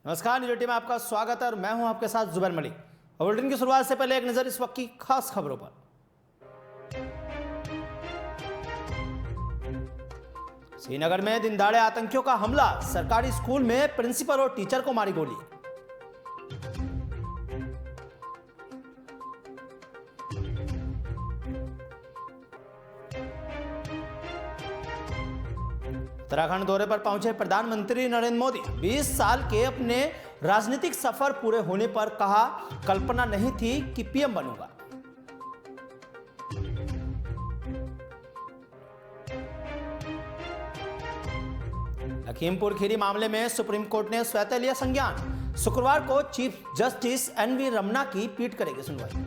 नमस्कार, न्यूज 18 में आपका स्वागत है और मैं हूं आपके साथ जुबैर मलिक। बुलेटिन की शुरुआत से पहले एक नजर इस वक्त की खास खबरों पर। श्रीनगर में दिनदहाड़े आतंकियों का हमला, सरकारी स्कूल में प्रिंसिपल और टीचर को मारी गोली। उत्तराखंड दौरे पर पहुंचे प्रधानमंत्री नरेंद्र मोदी। 20 साल के अपने राजनीतिक सफर पूरे होने पर कहा, कल्पना नहीं थी कि पीएम बनूंगा। लखीमपुर खीरी मामले में सुप्रीम कोर्ट ने स्वतः लिया संज्ञान। शुक्रवार को चीफ जस्टिस एनवी रमन्ना की पीठ करेगी सुनवाई।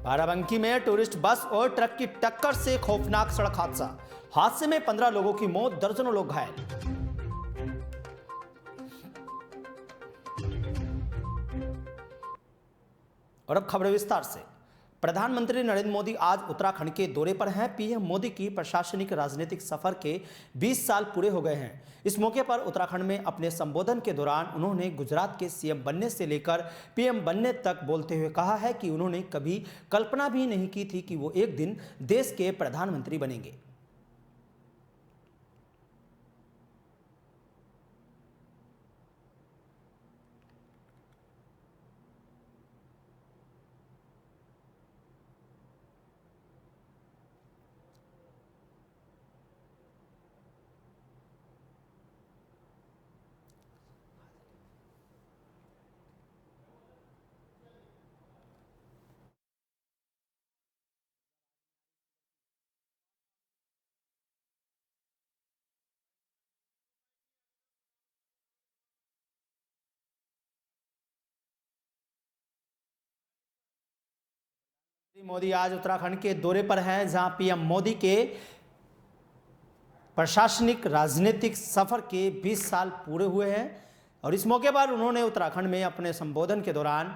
बाराबंकी में टूरिस्ट बस और ट्रक की टक्कर से खौफनाक सड़क हादसे में 15 लोगों की मौत, दर्जनों लोग घायल। और अब खबरें विस्तार से। प्रधानमंत्री नरेंद्र मोदी आज उत्तराखंड के दौरे पर हैं। पीएम मोदी की प्रशासनिक राजनीतिक सफर के 20 साल पूरे हो गए हैं। इस मौके पर उत्तराखंड में अपने संबोधन के दौरान उन्होंने गुजरात के सीएम बनने से लेकर पीएम बनने तक बोलते हुए कहा है कि उन्होंने कभी कल्पना भी नहीं की थी कि वो एक दिन देश के प्रधानमंत्री बनेंगे। मोदी आज उत्तराखंड के दौरे पर हैं, जहां पीएम मोदी के प्रशासनिक राजनीतिक सफर के 20 साल पूरे हुए हैं। और इस मौके पर उन्होंने उत्तराखंड में अपने संबोधन के दौरान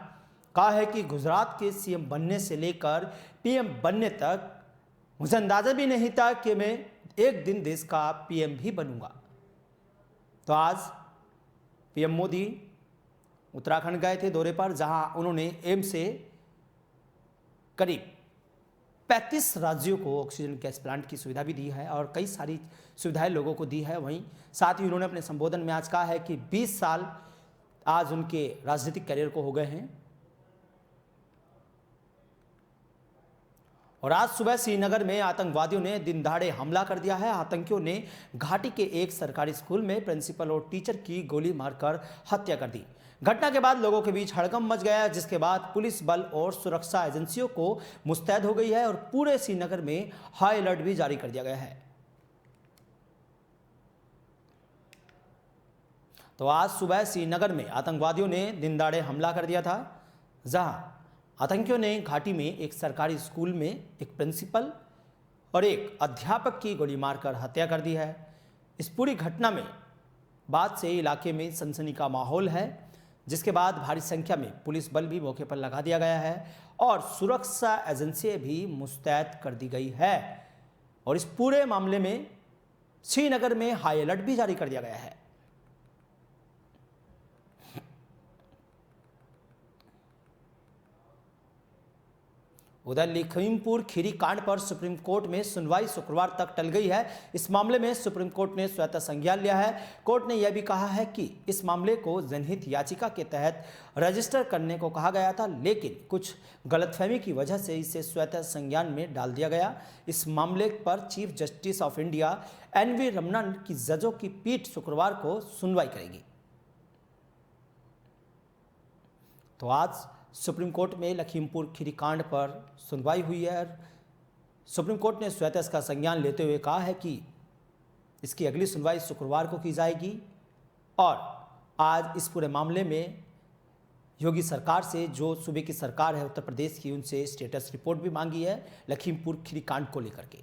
कहा है कि गुजरात के सीएम बनने से लेकर पीएम बनने तक मुझे अंदाजा भी नहीं था कि मैं एक दिन देश का पीएम भी बनूंगा। तो आज पीएम मोदी उत्तराखंड गए थे दौरे पर, जहां उन्होंने एम्स से करीब 35 राज्यों को ऑक्सीजन गैस प्लांट की सुविधा भी दी है और कई सारी सुविधाएं लोगों को दी है। वहीं साथ ही उन्होंने अपने संबोधन में आज कहा है कि 20 साल आज उनके राजनीतिक करियर को हो गए हैं। और आज सुबह श्रीनगर में आतंकवादियों ने दिन दहाड़े हमला कर दिया है। आतंकियों ने घाटी के एक सरकारी स्कूल में प्रिंसिपल और टीचर की गोली मारकर हत्या कर दी। घटना के बाद लोगों के बीच हड़कंप मच गया, जिसके बाद पुलिस बल और सुरक्षा एजेंसियों को मुस्तैद हो गई है और पूरे श्रीनगर में हाई अलर्ट भी जारी कर दिया गया है। तो आज सुबह श्रीनगर में आतंकवादियों ने दिन दहाड़े हमला कर दिया था, जहां आतंकियों ने घाटी में एक सरकारी स्कूल में एक प्रिंसिपल और एक अध्यापक की गोली मारकर हत्या कर दी है। इस पूरी घटना में बाद से इलाके में सनसनी का माहौल है, जिसके बाद भारी संख्या में पुलिस बल भी मौके पर लगा दिया गया है और सुरक्षा एजेंसियां भी मुस्तैद कर दी गई है। और इस पूरे मामले में श्रीनगर में हाई अलर्ट भी जारी कर दिया गया है। उधर लखीमपुर खीरी कांड पर सुप्रीम कोर्ट में सुनवाई शुक्रवार तक टल गई है। इस मामले में सुप्रीम कोर्ट ने स्वतः संज्ञान लिया है। कोर्ट ने यह भी कहा है कि इस मामले को जनहित याचिका के तहत रजिस्टर करने को कहा गया था, लेकिन कुछ गलतफहमी की वजह से इसे स्वतः संज्ञान में डाल दिया गया। इस मामले पर chief justice of India NV Ramana की जजों की पीठ शुक्रवार को सुनवाई करेगी। तो आज सुप्रीम कोर्ट में लखीमपुर खीरी कांड पर सुनवाई हुई है। सुप्रीम कोर्ट ने स्वतः इसका संज्ञान लेते हुए कहा है कि इसकी अगली सुनवाई शुक्रवार को की जाएगी। और आज इस पूरे मामले में योगी सरकार से, जो सूबे की सरकार है उत्तर प्रदेश की, उनसे स्टेटस रिपोर्ट भी मांगी है लखीमपुर खीरी कांड को लेकर के।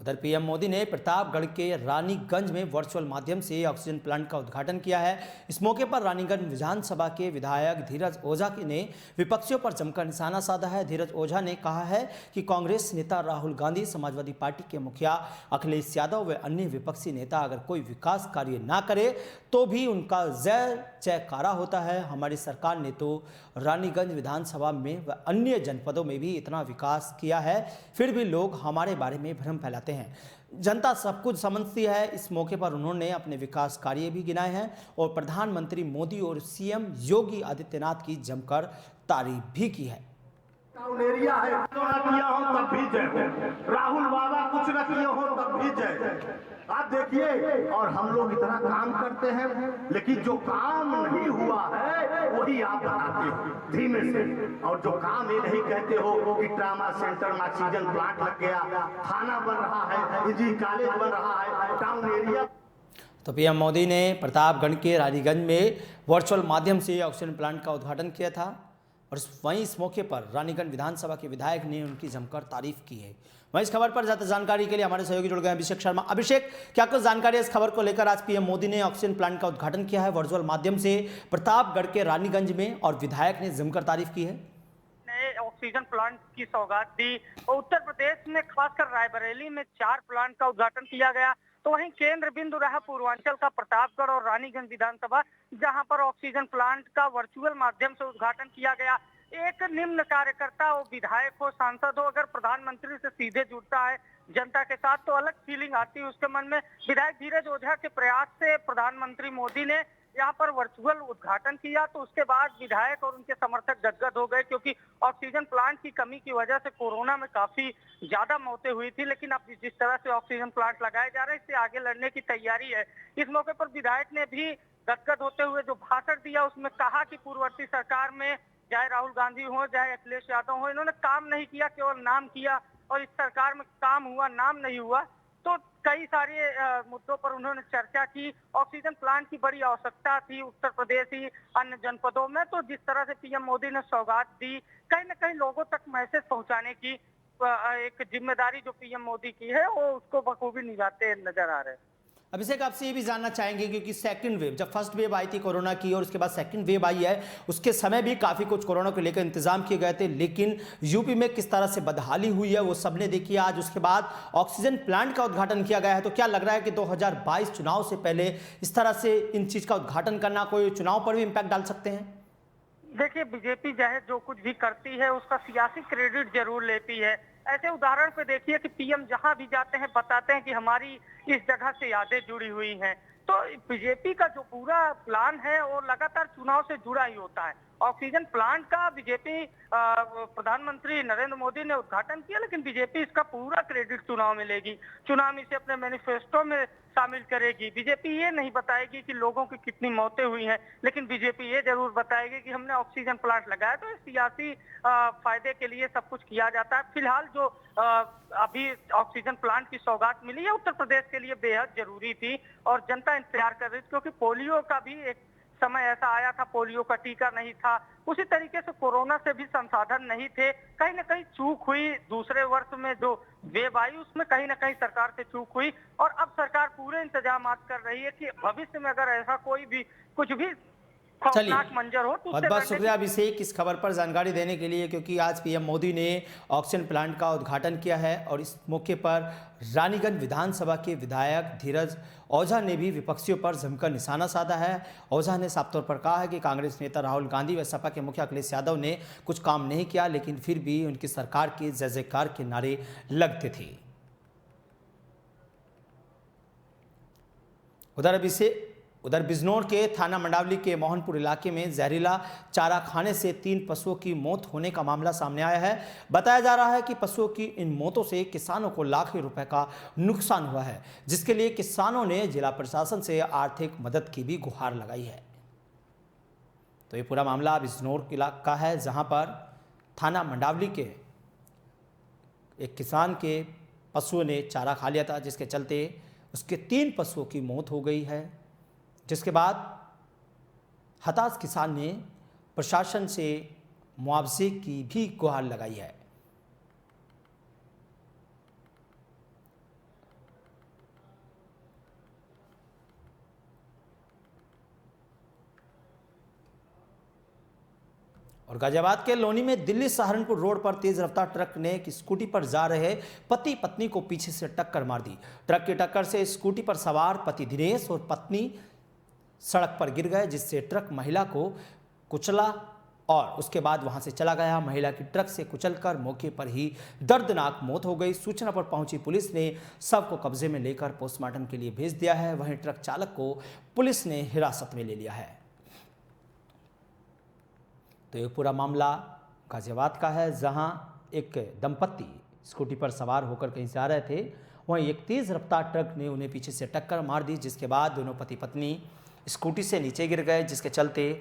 उधर पीएम मोदी ने प्रतापगढ़ के रानीगंज में वर्चुअल माध्यम से ऑक्सीजन प्लांट का उद्घाटन किया है। इस मौके पर रानीगंज विधानसभा के विधायक धीरज ओझा ने विपक्षियों पर जमकर निशाना साधा है। धीरज ओझा ने कहा है कि कांग्रेस नेता राहुल गांधी, समाजवादी पार्टी के मुखिया अखिलेश यादव व अन्य विपक्षी नेता अगर कोई विकास कार्य ना करे तो भी उनका जय जयकारा होता है। हमारी सरकार ने तो रानीगंज विधानसभा में व अन्य जनपदों में भी इतना विकास किया है, फिर भी लोग हमारे बारे में भ्रम फैलाते हैं। जनता सब कुछ समझती है। इस मौके पर उन्होंने अपने विकास कार्य भी गिनाए हैं और प्रधानमंत्री मोदी और सीएम योगी आदित्यनाथ की जमकर तारीफ भी की है। टाउन एरिया है, तो न किया हो तब भी जय, राहुल बाबा कुछ न किया हो तब भी जय। आप देखिए, और हम लोग इतना काम करते हैं, लेकिन जो काम नहीं हुआ है वही आप बनाते हो धीमे से। और जो काम ये नहीं कहते हो कि ट्रामा सेंटर में ऑक्सीजन प्लांट लग गया, थाना बन रहा है, इंजीनियरिंग कॉलेज बन रहा है, टाउन एरिया। तो पीएम मोदी ने प्रतापगढ़ के रानीगंज में वर्चुअल माध्यम से ऑक्सीजन प्लांट का उद्घाटन किया था और वहीं इस मौके पर रानीगंज विधानसभा के विधायक ने उनकी जमकर तारीफ की है। वहीं इस खबर पर ज्यादा जानकारी के लिए हमारे सहयोगी जुड़ गए अभिषेक शर्मा। अभिषेक, क्या कुछ जानकारी है इस खबर को लेकर? आज पीएम मोदी ने ऑक्सीजन प्लांट का उद्घाटन किया है वर्चुअल माध्यम से प्रतापगढ़ के रानीगंज में और विधायक ने जमकर तारीफ की है। ऑक्सीजन प्लांट की सौगात दी। उत्तर प्रदेश में खासकर रायबरेली में 4 प्लांट का उद्घाटन किया गया, तो वहीं केंद्र बिंदु रहा पूर्वांचल का प्रतापगढ़ और रानीगंज विधानसभा, जहां पर ऑक्सीजन प्लांट का वर्चुअल माध्यम से उद्घाटन किया गया। एक निम्न कार्यकर्ता हो, विधायक हो, सांसद हो, अगर प्रधानमंत्री से सीधे जुड़ता है जनता के साथ तो अलग फीलिंग आती है उसके मन में। विधायक धीरज ओझा के प्रयास से प्रधानमंत्री मोदी ने यहाँ पर वर्चुअल उद्घाटन किया, तो उसके बाद विधायक और उनके समर्थक गदगद हो गए, क्योंकि ऑक्सीजन प्लांट की कमी की वजह से कोरोना में काफी ज्यादा मौतें हुई थी। लेकिन अब जिस तरह से ऑक्सीजन प्लांट लगाए जा रहे हैं, इससे आगे लड़ने की तैयारी है। इस मौके पर विधायक ने भी गदगद होते हुए जो भाषण दिया उसमें कहा कि पूर्ववर्ती सरकार में चाहे राहुल गांधी हो चाहे अखिलेश यादव हो, इन्होंने काम नहीं किया, केवल नाम किया, और इस सरकार में काम हुआ, नाम नहीं हुआ। तो कई सारे मुद्दों पर उन्होंने चर्चा की। ऑक्सीजन प्लांट की बड़ी आवश्यकता थी उत्तर प्रदेश ही अन्य जनपदों में, तो जिस तरह से पीएम मोदी ने सौगात दी, कहीं न कहीं लोगों तक मैसेज पहुंचाने की एक जिम्मेदारी जो पीएम मोदी की है वो उसको बखूबी निभाते नजर आ रहे हैं। अभिषेक, आपसे ये भी जानना चाहेंगे क्योंकि सेकंड वेव, जब फर्स्ट वेव आई थी कोरोना की और उसके बाद सेकंड वेव आई है, उसके समय भी काफ़ी कुछ कोरोना को लेकर इंतजाम किए गए थे, लेकिन यूपी में किस तरह से बदहाली हुई है वो सबने देखी। आज उसके बाद ऑक्सीजन प्लांट का उद्घाटन किया गया है, तो क्या लग रहा है कि 2022 चुनाव से पहले इस तरह से इन चीज़ का उद्घाटन करना कोई चुनाव पर भी इम्पैक्ट डाल सकते हैं? देखिए, बीजेपी चाहे जो कुछ भी करती है उसका सियासी क्रेडिट जरूर लेती है। ऐसे उदाहरण पे देखिए कि पीएम जहां भी जाते हैं बताते हैं कि हमारी इस जगह से यादें जुड़ी हुई हैं। तो बीजेपी का जो पूरा प्लान है वो लगातार चुनाव से जुड़ा ही होता है। ऑक्सीजन प्लांट का बीजेपी प्रधानमंत्री नरेंद्र मोदी ने उद्घाटन किया, लेकिन बीजेपी इसका पूरा क्रेडिट चुनाव में लेगी, चुनाव में इसे अपने मैनिफेस्टो में शामिल करेगी। बीजेपी ये नहीं बताएगी कि लोगों की कितनी मौतें हुई हैं, लेकिन बीजेपी ये जरूर बताएगी कि हमने ऑक्सीजन प्लांट लगाया। तो सियासी फायदे के लिए सब कुछ किया जाता है। फिलहाल जो अभी ऑक्सीजन प्लांट की सौगात मिली है उत्तर प्रदेश के लिए बेहद जरूरी थी और जनता इंतजार कर रही थी, क्योंकि पोलियो का भी एक समय ऐसा आया था, पोलियो का टीका नहीं था, उसी तरीके से कोरोना से भी संसाधन नहीं थे। कहीं ना कहीं चूक हुई, दूसरे वर्ष में जो वेव आई उसमें कहीं ना कहीं सरकार से चूक हुई, और अब सरकार पूरे इंतजाम कर रही है कि भविष्य में अगर ऐसा कोई भी कुछ भी खौफनाक मंजर हो तो बहुत बहुत शुक्रिया अभिषेक इस खबर पर जानकारी देने के लिए, क्योंकि आज पीएम मोदी ने ऑक्सीजन प्लांट का उद्घाटन किया है और इस मौके पर रानीगंज विधानसभा के विधायक धीरज ओझा ने भी विपक्षियों पर जमकर निशाना साधा है। ओझा ने साफ तौर पर कहा है कि कांग्रेस नेता राहुल गांधी व सपा के मुखिया अखिलेश यादव ने कुछ काम नहीं किया, लेकिन फिर भी उनकी सरकार के जय जयकार के नारे लगते थे। उधर बिजनौर के थाना मंडावली के मोहनपुर इलाके में जहरीला चारा खाने से 3 पशुओं की मौत होने का मामला सामने आया है। बताया जा रहा है कि पशुओं की इन मौतों से किसानों को लाखों रुपए का नुकसान हुआ है, जिसके लिए किसानों ने जिला प्रशासन से आर्थिक मदद की भी गुहार लगाई है। तो ये पूरा मामला बिजनौर इलाका है, जहां पर थाना मंडावली के एक किसान के पशुओं ने चारा खा लिया था, जिसके चलते उसके 3 पशुओं की मौत हो गई है, जिसके बाद हताश किसान ने प्रशासन से मुआवजे की भी गुहार लगाई है। और गाजियाबाद के लोनी में दिल्ली सहारनपुर रोड पर तेज रफ्तार ट्रक ने एक स्कूटी पर जा रहे पति पत्नी को पीछे से टक्कर मार दी। ट्रक की टक्कर से स्कूटी पर सवार पति दिनेश और पत्नी सड़क पर गिर गए, जिससे ट्रक महिला को कुचला और उसके बाद वहां से चला गया। महिला की ट्रक से कुचलकर मौके पर ही दर्दनाक मौत हो गई। सूचना पर पहुंची पुलिस ने शव को कब्जे में लेकर पोस्टमार्टम के लिए भेज दिया है। वहीं ट्रक चालक को पुलिस ने हिरासत में ले लिया है। तो ये पूरा मामला गाजियाबाद का है, जहां एक दंपत्ति स्कूटी पर सवार होकर कहीं जा रहे थे, वहीं एक तेज रफ्तार ट्रक ने उन्हें पीछे से टक्कर मार दी, जिसके बाद दोनों पति पत्नी स्कूटी से नीचे गिर गए, जिसके चलते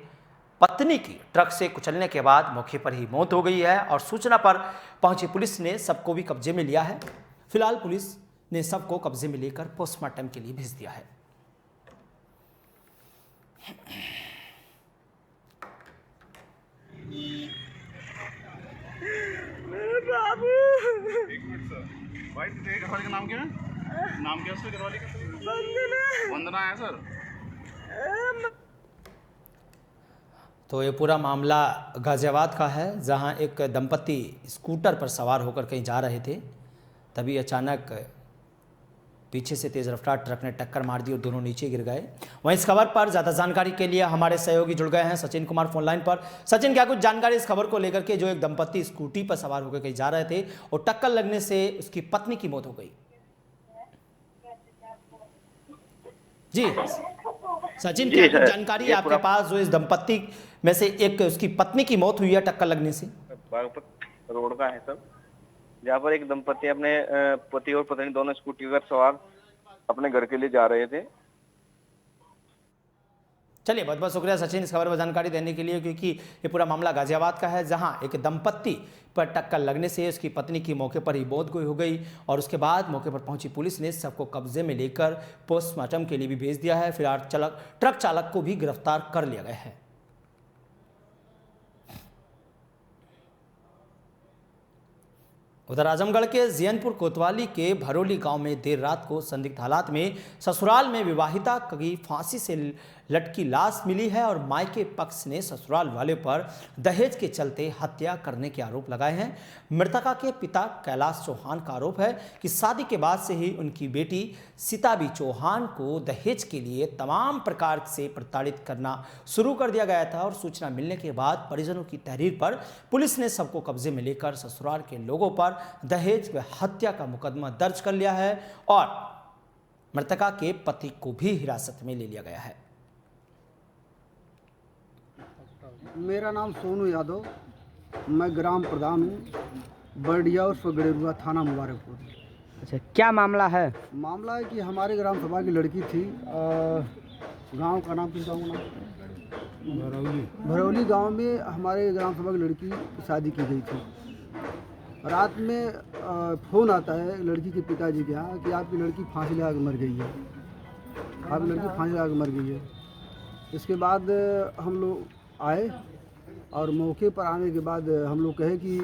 पत्नी की ट्रक से कुचलने के बाद मौके पर ही मौत हो गई है। और सूचना पर पहुंची पुलिस ने सबको भी कब्जे में लिया है। फिलहाल पुलिस ने सबको कब्जे में लेकर पोस्टमार्टम के लिए भेज दिया है। भाई तेरे घरवाले का नाम क्या है? नाम क्या है उसके घरवाले का? वंदना है सर। तो ये पूरा मामला गाजियाबाद का है, जहां एक दंपत्ति स्कूटर पर सवार होकर कहीं जा रहे थे, तभी अचानक पीछे से तेज रफ्तार ट्रक ने टक्कर मार दी और दोनों नीचे गिर गए। वहीं इस खबर पर ज़्यादा जानकारी के लिए हमारे सहयोगी जुड़ गए हैं सचिन कुमार फोन लाइन पर। सचिन, क्या कुछ जानकारी इस खबर को लेकर के, जो एक दंपत्ति स्कूटी पर सवार होकर कहीं जा रहे थे और टक्कर लगने से उसकी पत्नी की मौत हो गई? जी सचिन, क्या कुछ जानकारी आपके पास, जो इस दंपत्ति में से एक उसकी पत्नी की मौत हुई है टक्कर लगने से? बागपत रोड का है सर, जहाँ पर एक दंपति अपने पति और पत्नी दोनों स्कूटी पर सवार अपने घर के लिए जा रहे थे। चलिए, बहुत बहुत शुक्रिया सचिन इस खबर पर जानकारी देने के लिए, क्योंकि ये पूरा मामला गाजियाबाद का है, जहां एक दंपत्ति पर टक्कर लगने से उसकी पत्नी की मौके पर ही मौत हो गई और उसके बाद मौके पर पहुंची पुलिस ने सबको कब्जे में लेकर पोस्टमार्टम के लिए भी भेज दिया है। फिलहाल ट्रक चालक को भी गिरफ्तार कर लिया गया है। उधर आजमगढ़ के जियनपुर कोतवाली के भरोली गांव में देर रात को संदिग्ध हालात में ससुराल में विवाहिता की फांसी से लटकी लाश मिली है और मायके पक्ष ने ससुराल वाले पर दहेज के चलते हत्या करने के आरोप लगाए हैं। मृतका के पिता कैलाश चौहान का आरोप है कि शादी के बाद से ही उनकी बेटी सीताबी चौहान को दहेज के लिए तमाम प्रकार से प्रताड़ित करना शुरू कर दिया गया था और सूचना मिलने के बाद परिजनों की तहरीर पर पुलिस ने सबको कब्जे में लेकर ससुराल के लोगों पर दहेज व हत्या का मुकदमा दर्ज कर लिया है और मृतका के पति को भी हिरासत में ले लिया गया है। मेरा नाम सोनू यादव, मैं ग्राम प्रधान हूँ, बर्डिया और गड़ेरुआ, थाना मुबारकपुर। अच्छा, क्या मामला है? मामला है कि हमारे ग्राम सभा की लड़की थी, गांव का नाम किस गाँव का नाम? भरौली गांव में हमारे ग्राम सभा की लड़की शादी की गई थी। रात में फ़ोन आता है लड़की के पिताजी के यहाँ कि आपकी लड़की फांसी लगा के मर गई है, आपकी लड़की फांसी लगा के मर गई है। इसके बाद हम लोग आए और मौके पर आने के बाद हम लोग कहे कि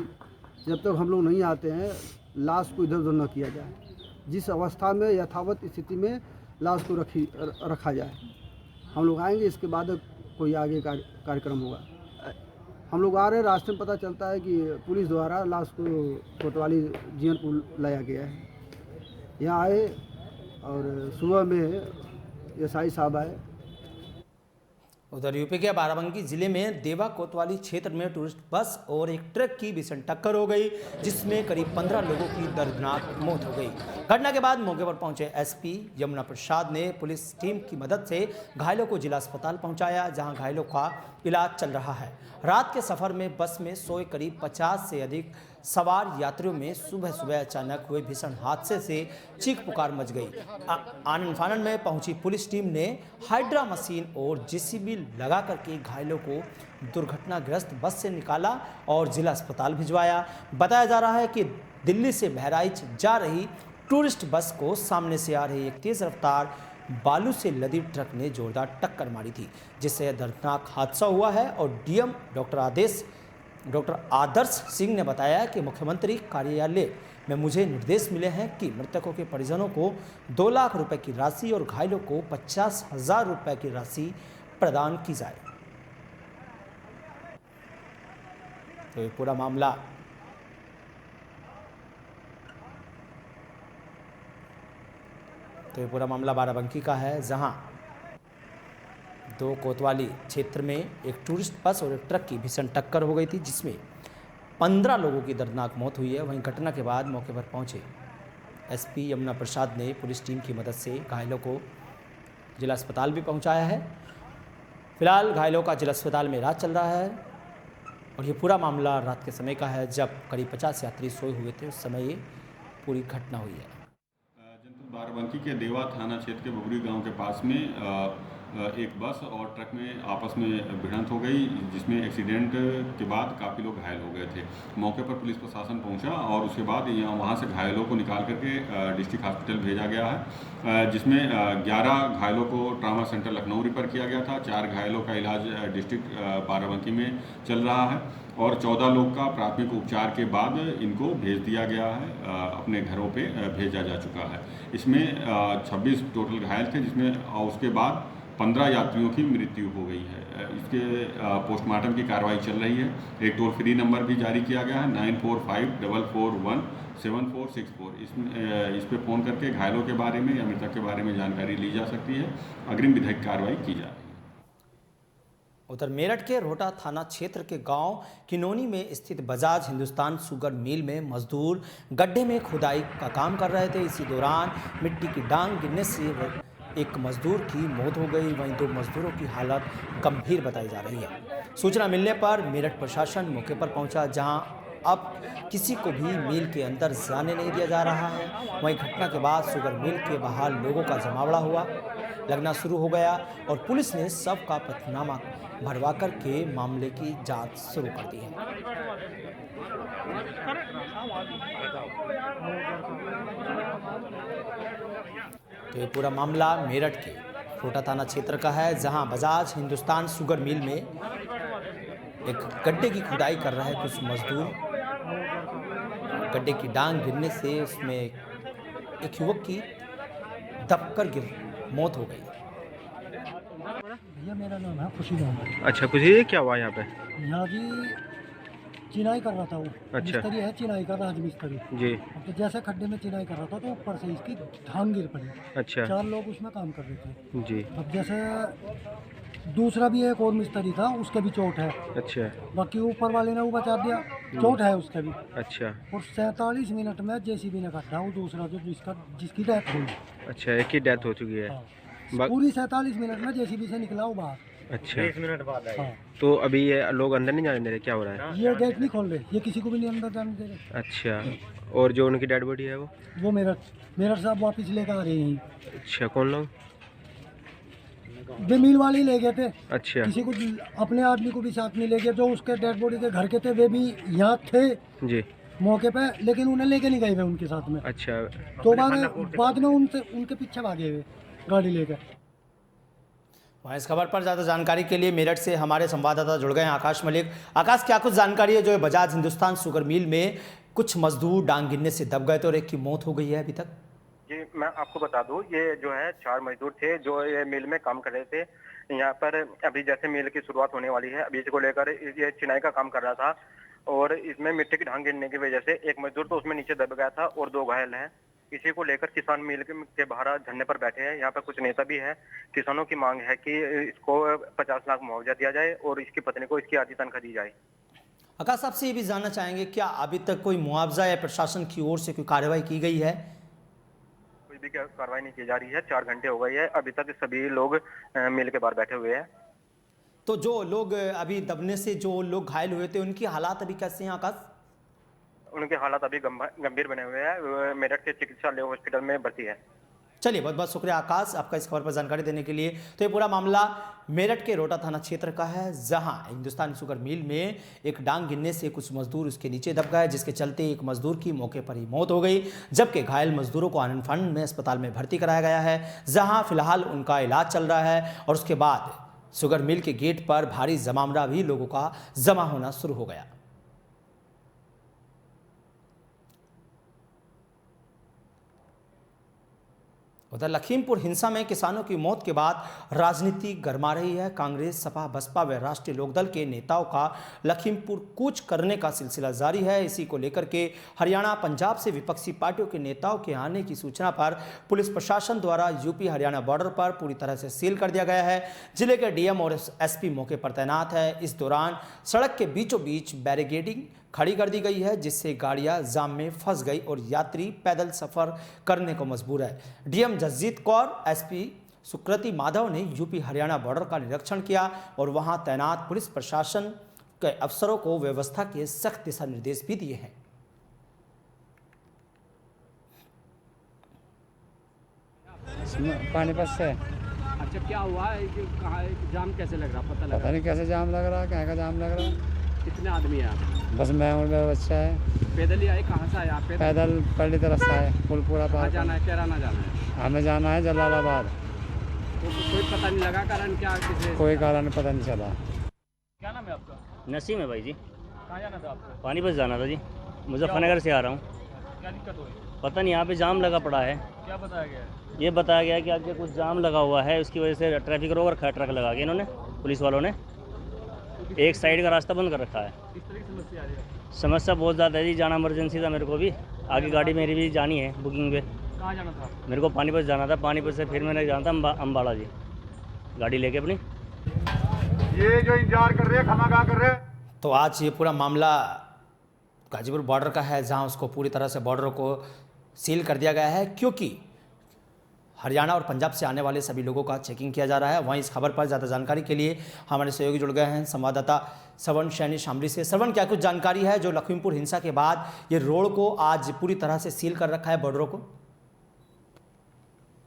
जब तक हम लोग नहीं आते हैं लाश को इधर उधर न किया जाए, जिस अवस्था में यथावत स्थिति में लाश को रखा जाए। हम लोग आएंगे, इसके बाद कोई आगे कार्यक्रम होगा। हम लोग आ रहे हैं, रास्ते में पता चलता है कि पुलिस द्वारा लाश को कोतवाली जियनपुर लाया गया है। यहाँ आए और सुबह में एसआई साहब आए। उधर यूपी के बाराबंकी जिले में देवा कोतवाली क्षेत्र में टूरिस्ट बस और एक ट्रक की भीषण टक्कर हो गई, जिसमें करीब 15 लोगों की दर्दनाक मौत हो गई। घटना के बाद मौके पर पहुंचे एसपी यमुना प्रसाद ने पुलिस टीम की मदद से घायलों को जिला अस्पताल पहुंचाया, जहां घायलों का इलाज चल रहा है। रात के सफर में बस में सोए करीब 50 से अधिक सवार यात्रियों में सुबह सुबह अचानक हुए भीषण हादसे से चीख पुकार मच गई। आनन फानन में पहुंची पुलिस टीम ने हाइड्रा मशीन और जेसीबी लगा करके घायलों को दुर्घटनाग्रस्त बस से निकाला और जिला अस्पताल भिजवाया। बताया जा रहा है कि दिल्ली से बहराइच जा रही टूरिस्ट बस को सामने से आ रही एक तेज रफ्तार बालू से लदी ट्रक ने जोरदार टक्कर मारी थी, जिससे दर्दनाक हादसा हुआ है। और डीएम डॉक्टर आदर्श सिंह ने बताया कि मुख्यमंत्री कार्यालय में मुझे निर्देश मिले हैं कि मृतकों के परिजनों को 2 लाख रुपए की राशि और घायलों को 50,000 रुपए की राशि प्रदान की जाए। तो ये पूरा मामला बाराबंकी का है, जहां दो कोतवाली क्षेत्र में एक टूरिस्ट बस और एक ट्रक की भीषण टक्कर हो गई थी, जिसमें 15 लोगों की दर्दनाक मौत हुई है। वहीं घटना के बाद मौके पर पहुंचे एसपी यमुना प्रसाद ने पुलिस टीम की मदद से घायलों को जिला अस्पताल भी पहुंचाया है। फिलहाल घायलों का जिला अस्पताल में इलाज चल रहा है और ये पूरा मामला रात के समय का है, जब करीब 50 यात्री सोए हुए थे। उस समय ये पूरी घटना हुई है। जनपद बाराबंकी के देवा थाना क्षेत्र के बुबरी गांव के पास में एक बस और ट्रक में आपस में भिड़ंत हो गई, जिसमें एक्सीडेंट के बाद काफ़ी लोग घायल हो गए थे। मौके पर पुलिस प्रशासन पहुंचा और उसके बाद वहां से घायलों को निकाल करके डिस्ट्रिक्ट हॉस्पिटल भेजा गया है, जिसमें 11 घायलों को ट्रामा सेंटर लखनऊ रिफर किया गया था। 4 घायलों का इलाज डिस्ट्रिक्ट बाराबंकी में चल रहा है और 14 लोग का प्राथमिक उपचार के बाद इनको भेज दिया गया है, अपने घरों पे भेजा जा चुका है। इसमें 26 टोटल घायल थे, जिसमें उसके बाद 15 यात्रियों की मृत्यु हो गई है। इसके पोस्टमार्टम की कार्रवाई चल रही है। एक टोल फ्री नंबर भी जारी किया गया है 9454417464। इस पे फ़ोन करके घायलों के बारे में या मृतक के बारे में जानकारी ली जा सकती है। अग्रिम विधिक कार्रवाई की जा रही है। उधर मेरठ के रोहटा थाना क्षेत्र के गांव किनोनी में स्थित बजाज हिंदुस्तान शुगर मिल में मजदूर गड्ढे में खुदाई का काम कर रहे थे। इसी दौरान मिट्टी की डांग गिरने से एक मजदूर की मौत हो गई, वहीं 2 मजदूरों की हालत गंभीर बताई जा रही है। सूचना मिलने पर मेरठ प्रशासन मौके पर पहुंचा, जहां अब किसी को भी मिल के अंदर जाने नहीं दिया जा रहा है। वहीं घटना के बाद शुगर मिल के बाहर लोगों का जमावड़ा हुआ लगना शुरू हो गया और पुलिस ने शव का पंचनामा भरवा कर के मामले की जांच शुरू कर दी है। तो ये पूरा मामला मेरठ के रोहटा थाना क्षेत्र का है, जहां बजाज हिंदुस्तान शुगर मिल में एक गड्ढे की खुदाई कर रहे कुछ मजदूर। गड्ढे की डांग गिरने से उसमें एक युवक की दबकर मौत हो गई। भैया मेरा नाम है खुशी मोहम्मद। अच्छा, कुछ ये क्या हुआ यहाँ पे? यहाँ जी चिनाई कर रहा था वो। अच्छा। मिस्त्री है, चिनाई का राजमिस्त्री जी। तो जैसे खड्डे में चिनाई कर रहा था तो ऊपर से इसकी ढांग गिर पड़ी। अच्छा। 4 लोग उसमें काम कर रहे थे जी। अब जैसे दूसरा भी एक और मिस्त्री था, उसके भी चोट है। अच्छा। बाकी ऊपर वाले ने वो बचा दिया, चोट है उसके भी। अच्छा। और 47 मिनट में जेसीबी ने काटा वो दूसरा जो जिसकी डेथ हुई। अच्छा, एक ही डेथ हो चुकी है। हाँ। पूरी 47 मिनट में जेसीबी से निकला वो बाहर। अच्छा। 20 मिनट बाद आया। हाँ। तो अभी ये लोग अंदर नहीं जाने दे रहे, क्या हो रहा है? ये गेट नहीं खोल रहे, ये किसी को भी नहीं अंदर जाने दे रहे। अच्छा। और जो उनकी डेड बॉडी है वो मेरठ साहब वापस लेकर आ रहे हैं। अच्छा, कौन लोग? वे मिल वाले ही ले गए थे। अच्छा। किसी को अपने आदमी को भी साथ नहीं ले गए। जो उसके डेड बॉडी के घर के थे वे भी यहाँ थे जी मौके पे, लेकिन उन्हें लेके नहीं गए वे उनके साथ में। अच्छा। तो बाद में उनके पीछे भागे हुए गाड़ी लेकर। वहाँ इस खबर पर ज़्यादा जानकारी के लिए मेरठ से हमारे संवाददाता जुड़ गए हैं आकाश मलिक। आकाश, क्या कुछ जानकारी है जो बजाज हिंदुस्तान शुगर मिल में कुछ मजदूर डांग गिरने से दब गए थे और एक की मौत हो गई है अभी तक? जी, मैं आपको बता दूं, ये जो है 4 मजदूर थे जो ये मिल में काम कर रहे थे। यहाँ पर अभी जैसे मिल की शुरुआत होने वाली है, अभी इसको लेकर ये चिनाई का काम कर रहा था और इसमें मिट्टी की ढांग गिरने की वजह से एक मजदूर तो उसमें नीचे दब गया था और 2 घायल हैं। इसी को लेकर किसान मिल के बाहर धरने पर बैठे हैं। यहाँ पर कुछ नेता भी है। किसानों की मांग है कि इसको 50 लाख मुआवजा दिया जाए और इसकी पत्नी को इसकी आधी तनख्वाह दी जाए। आकाश, आपसे ये भी जानना चाहेंगे, क्या अभी तक कोई मुआवजा या प्रशासन की ओर से कोई कार्रवाई की गई है? कोई भी कार्रवाई नहीं की जा रही है। 4 घंटे हो गए हैं, अभी तक सभी लोग मिल के बाहर बैठे हुए हैं। तो जो लोग अभी दबने से जो लोग घायल हुए थे उनकी हालात अभी कैसे हैं आकाश? उनके हालात अभी गंभीर बने हुए हैं। मेरठ के चिकित्सालय हॉस्पिटल में भर्ती है। चलिए, बहुत बहुत शुक्रिया आकाश आपका इस खबर पर जानकारी देने के लिए। तो ये पूरा मामला मेरठ के रोहटा थाना क्षेत्र का है, जहां हिंदुस्तान शुगर मिल में एक डांग गिरने से कुछ मजदूर उसके नीचे दब गए, जिसके चलते एक मजदूर की मौके पर ही मौत हो गई, जबकि घायल मजदूरों को आनंद फंड में अस्पताल में भर्ती कराया गया है, जहां फिलहाल उनका इलाज चल रहा है। और उसके बाद शुगर मिल के गेट पर भारी जमावड़ा भी लोगों का जमा होना शुरू हो गया। उधर लखीमपुर हिंसा में किसानों की मौत के बाद राजनीति गरमा रही है। कांग्रेस, सपा, बसपा व राष्ट्रीय लोकदल के नेताओं का लखीमपुर कूच करने का सिलसिला जारी है। इसी को लेकर के हरियाणा, पंजाब से विपक्षी पार्टियों के नेताओं के आने की सूचना पर पुलिस प्रशासन द्वारा यूपी हरियाणा बॉर्डर पर पूरी तरह से सील कर दिया गया है। जिले के डीएम और एसपी मौके पर तैनात है। इस दौरान सड़क के बीचों बीच बैरिकेडिंग खड़ी कर दी गई है, जिससे गाड़ियां जाम में फंस गई और यात्री पैदल सफर करने को मजबूर है। डीएम जसजीत कौर, एसपी सुकृति माधव ने यूपी हरियाणा बॉर्डर का निरीक्षण किया और वहां तैनात पुलिस प्रशासन के अफसरों को व्यवस्था के सख्त दिशा निर्देश भी दिए हैं। पानीपत से। अच्छा, क्या हुआ है कि कहाँ जाम कैसे लग रहा, पता नहीं कैसे जाम लग रहा, क्या का जाम लग रहा। कितने आदमी हैं आप? बस मैं और मेरा बच्चा है। पैदल ही आए? कहाँ से आए आप? पैदल पहली तरफ से आए, पुल पूरा पार जाना है, कैराना जाना है? हमें जाना है जलालाबाद। तो कोई पता नहीं लगा कारण क्या? कोई कारण पता नहीं चला। क्या नाम है आपका? नसीम है भाई जी। कहाँ जाना था आपको? पानीपत जाना था जी, मुजफ्फरनगर से आ रहा हूँ। क्या दिक्कत हुई? पता नहीं, यहाँ पे जाम लगा पड़ा है। क्या बताया गया है? ये बताया गया है कि आगे कुछ जाम लगा हुआ है, उसकी वजह से ट्रैफिक रोक रखा है, ट्रक लगा के इन्होंने, पुलिस वालों ने एक साइड का रास्ता बंद कर रखा है। किस तरह की समस्या आ रही है? समस्या बहुत ज़्यादा है जी, जाना इमरजेंसी था मेरे को भी, आगे गाड़ी मेरी भी जानी है बुकिंग पे। कहाँ जाना था? मेरे को पानीपत जाना था, पानीपत से फिर मैंने जाना था अम्बाड़ा जी, गाड़ी लेके अपनी। ये जो इंतजार कर रहे हैं, खमा कर रहे हैं। तो आज ये पूरा मामला गाजीपुर बॉर्डर का है, जहां उसको पूरी तरह से बॉर्डर को सील कर दिया गया है, क्योंकि हरियाणा और पंजाब से आने वाले सभी लोगों का चेकिंग किया जा रहा है। वहीं इस खबर पर ज़्यादा जानकारी के लिए हमारे सहयोगी जुड़ गए हैं संवाददाता श्रवण सैनी शामली से। श्रवण, क्या कुछ जानकारी है जो लखीमपुर हिंसा के बाद ये रोड को आज पूरी तरह से सील कर रखा है, बॉर्डरों को?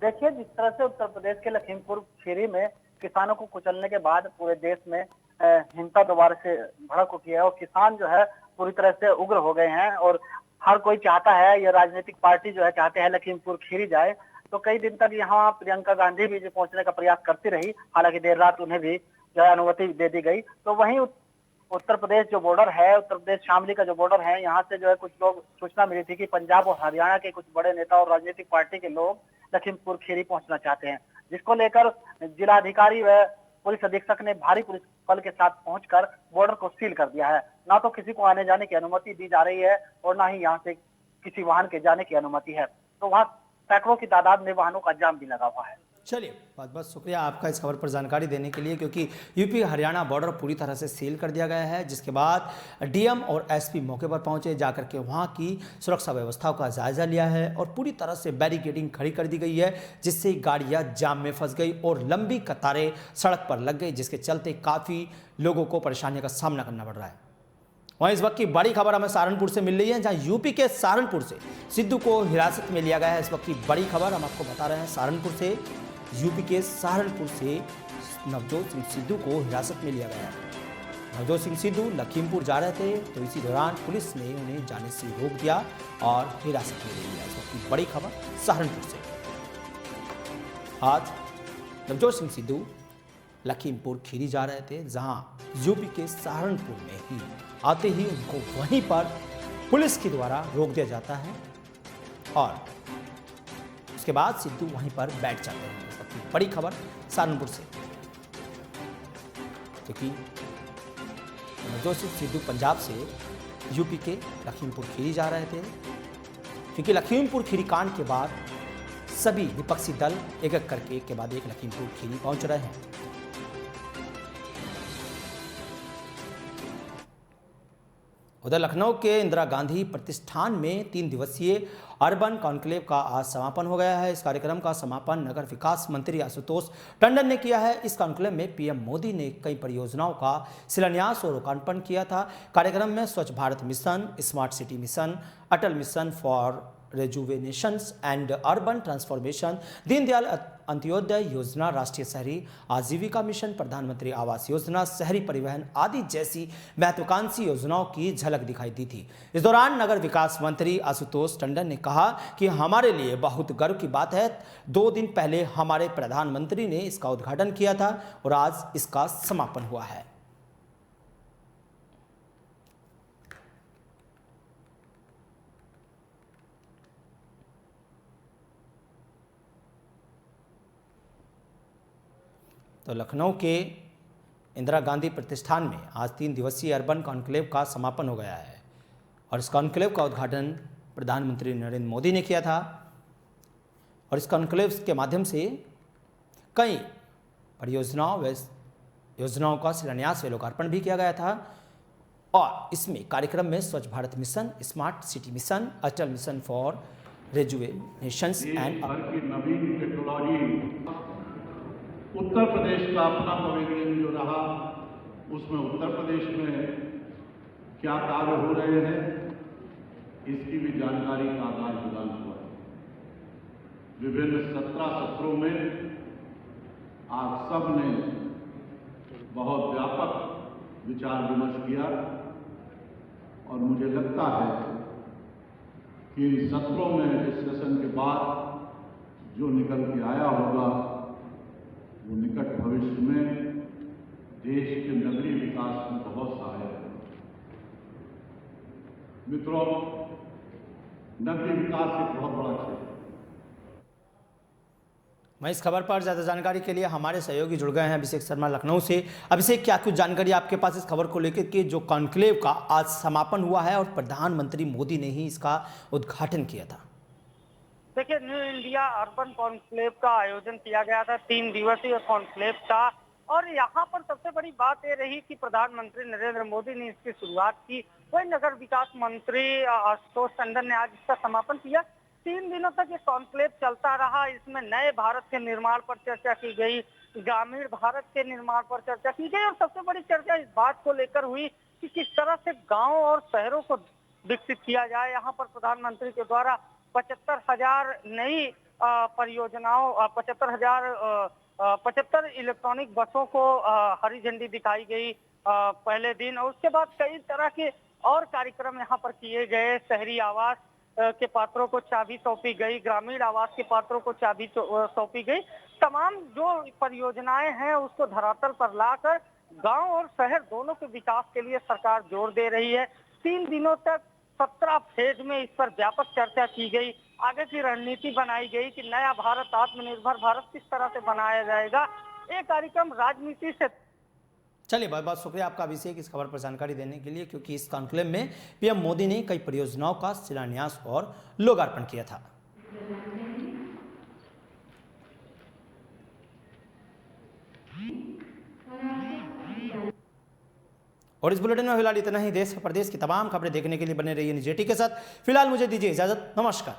देखिए, जिस तरह से उत्तर प्रदेश के लखीमपुर खीरी में किसानों को कुचलने के बाद पूरे देश में हिंसा दोबारा से भड़क उठी है और किसान जो है पूरी तरह से उग्र हो गए हैं और हर कोई चाहता है, ये राजनीतिक पार्टी जो है चाहते हैं लखीमपुर खीरी जाए। तो कई दिन तक यहाँ प्रियंका गांधी भी जो पहुंचने का प्रयास करती रही, हालांकि देर रात उन्हें भी जो है अनुमति दे दी गई। तो वहीं उत्तर प्रदेश जो बॉर्डर है, उत्तर प्रदेश शामली का जो बॉर्डर है, यहाँ से जो है कुछ लोग, सूचना मिली थी कि पंजाब और हरियाणा के कुछ बड़े नेता और राजनीतिक पार्टी के लोग लखीमपुर खीरी पहुंचना चाहते हैं, जिसको लेकर जिलाधिकारी व पुलिस अधीक्षक ने भारी पुलिस बल के साथ पहुंचकर बॉर्डर को सील कर दिया है। ना तो किसी को आने जाने की अनुमति दी जा रही है और ना ही यहाँ से किसी वाहन के जाने की अनुमति है। तो वहाँ सैकड़ों की तादाद में वाहनों का जाम भी लगा हुआ है। चलिए, बहुत बहुत शुक्रिया आपका इस खबर पर जानकारी देने के लिए, क्योंकि यूपी हरियाणा बॉर्डर पूरी तरह से सील कर दिया गया है, जिसके बाद डीएम और एसपी मौके पर पहुंचे, जाकर के वहां की सुरक्षा व्यवस्थाओं का जायजा लिया है और पूरी तरह से बैरिकेडिंग खड़ी कर दी गई है, जिससे गाड़ियां जाम में फंस गई और लंबी कतारें सड़क पर लग गई, जिसके चलते काफ़ी लोगों को परेशानी का सामना करना पड़ रहा है। वहीं इस वक्त की बड़ी खबर हमें सहारनपुर से मिल रही है, जहां यूपी के सहारनपुर से सिद्धू को हिरासत में लिया गया है। इस वक्त की बड़ी खबर हम आपको बता रहे हैं, सहारनपुर से, यूपी के सहारनपुर से नवजोत सिंह सिद्धू को हिरासत में लिया गया है। नवजोत सिंह सिद्धू लखीमपुर जा रहे थे, तो इसी दौरान पुलिस ने उन्हें जाने से रोक दिया और हिरासत में ले लिया। इस वक्त की बड़ी खबर सहारनपुर से। आज नवजोत सिंह सिद्धू लखीमपुर खीरी जा रहे थे, जहां यूपी के सहारनपुर में ही आते ही उनको वहीं पर पुलिस के द्वारा रोक दिया जाता है और उसके बाद सिद्धू वहीं पर बैठ जाते हैं। सबकी बड़ी खबर सहारनपुर से, क्योंकि नवजोत सिंह सिद्धू पंजाब से यूपी के लखीमपुर खीरी जा रहे थे, क्योंकि लखीमपुर खीरी कांड के बाद सभी विपक्षी दल एक एक करके एक के बाद एक लखीमपुर खीरी पहुंच रहे हैं। उधर लखनऊ के इंदिरा गांधी प्रतिष्ठान में 3 दिवसीय अर्बन कॉन्क्लेव का आज समापन हो गया है। इस कार्यक्रम का समापन नगर विकास मंत्री आशुतोष टंडन ने किया है। इस कॉन्क्लेव में पीएम मोदी ने कई परियोजनाओं का शिलान्यास और लोकार्पण किया था। कार्यक्रम में Swachh Bharat mission, smart city mission, Atal mission for rejuvenations and urban transformation, Deendayal Antyodaya Yojana, Rashtriya शहरी आजीविका मिशन, प्रधानमंत्री आवास योजना, शहरी परिवहन आदि जैसी महत्वाकांक्षी योजनाओं की झलक दिखाई दी थी। इस दौरान नगर विकास मंत्री आशुतोष टंडन ने कहा कि हमारे लिए बहुत गर्व की बात है, 2 दिन पहले हमारे प्रधानमंत्री ने इसका उद्घाटन किया था और आज इसका समापन हुआ है। तो लखनऊ के इंदिरा गांधी प्रतिष्ठान में आज 3 दिवसीय अर्बन कॉन्क्लेव का समापन हो गया है और इस कॉन्क्लेव का उद्घाटन प्रधानमंत्री नरेंद्र मोदी ने किया था और इस कॉन्क्लेव के माध्यम से कई योजनाओं का शिलान्यास व लोकार्पण भी किया गया था और इसमें कार्यक्रम में Swachh Bharat mission, smart city mission, Atal mission for rejuvenations and नवीन टेक्नोलॉजी, उत्तर प्रदेश का अपना पवेलियन जो रहा उसमें उत्तर प्रदेश में क्या कार्य हो रहे हैं इसकी भी जानकारी का आदान प्रदान हुआ है। विभिन्न 17 सत्रों में आप सब ने बहुत व्यापक विचार विमर्श किया और मुझे लगता है कि इन सत्रों में डिस्कशन के बाद जो निकल के आया होगा वो निकट भविष्य में देश के नगरीय विकास में बहुत सहायक है। मित्रों, नगरीय विकास एक बहुत बड़ा क्षेत्र है। मैं इस खबर पर ज़्यादा जानकारी के लिए हमारे सहयोगी जुड़ गए हैं अभिषेक शर्मा लखनऊ से। अभिषेक, क्या कुछ जानकारी आपके पास इस खबर को लेकर कि जो कॉन्क्लेव का आज समापन हुआ है और प्रधानमंत्री मोदी ने ही इसका उद्घाटन किया था? देखिए, न्यू इंडिया अर्बन कॉन्क्लेव का आयोजन किया गया था, 3 दिवसीय कॉन्क्लेव था और यहाँ पर सबसे बड़ी बात ये रही कि प्रधानमंत्री नरेंद्र मोदी ने इसकी शुरुआत की। वही नगर विकास मंत्री आशुतोष टंडन ने आज इसका समापन किया। 3 दिनों तक ये कॉन्क्लेव चलता रहा। इसमें नए भारत के निर्माण पर चर्चा की गई, ग्रामीण भारत के निर्माण पर चर्चा की गई और सबसे बड़ी चर्चा इस बात को लेकर हुई कि किस तरह से गाँव और शहरों को विकसित किया जाए। यहाँ पर प्रधानमंत्री के द्वारा 75,000 नई परियोजनाओं, 75 इलेक्ट्रॉनिक बसों को हरी झंडी दिखाई गई पहले दिन और उसके बाद कई तरह के और कार्यक्रम यहाँ पर किए गए। शहरी आवास के पात्रों को चाबी सौंपी गई, ग्रामीण आवास के पात्रों को चाबी सौंपी गई। तमाम जो परियोजनाएं हैं उसको धरातल पर लाकर गांव और शहर दोनों के विकास के लिए सरकार जोर दे रही है। 3 दिनों तक 17 फेज में इस पर व्यापक चर्चा की गई, आगे की रणनीति बनाई गई कि नया भारत, आत्मनिर्भर भारत किस तरह से बनाया जाएगा। ये कार्यक्रम राजनीति से। चलिए, बहुत बहुत शुक्रिया आपका अभिषेक इस खबर पर जानकारी देने के लिए, क्योंकि इस कॉन्क्लेव में पीएम मोदी ने कई परियोजनाओं का शिलान्यास और लोकार्पण किया था। और इस बुलेटिन में फिलहाल इतना ही। देश और प्रदेश की तमाम खबरें देखने के लिए बने रहिए निजेटी के साथ। फिलहाल मुझे दीजिए इजाजत। नमस्कार।